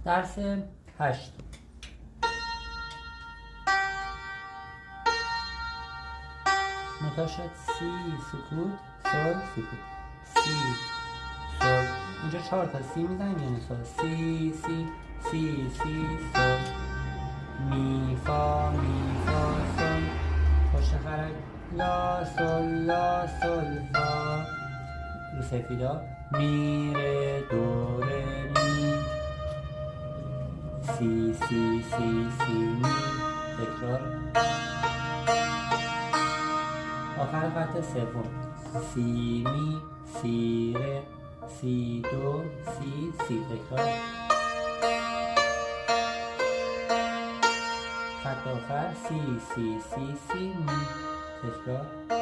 درس 8. نوتا شد سی سکوت سل سکوت سی سل. اینجا 4 تا سی میزنیم یعنی سل. سی سی سی سی سل. می فا سل. پشت خرک لا سل فا. رو سفیدا می ره دو ره می. سی سی سی سی می. تکرار. آخر خط سوم سی می سی ره سی دو سی سی. تکرار. خط آخر سی سی سی سی می. تکرار.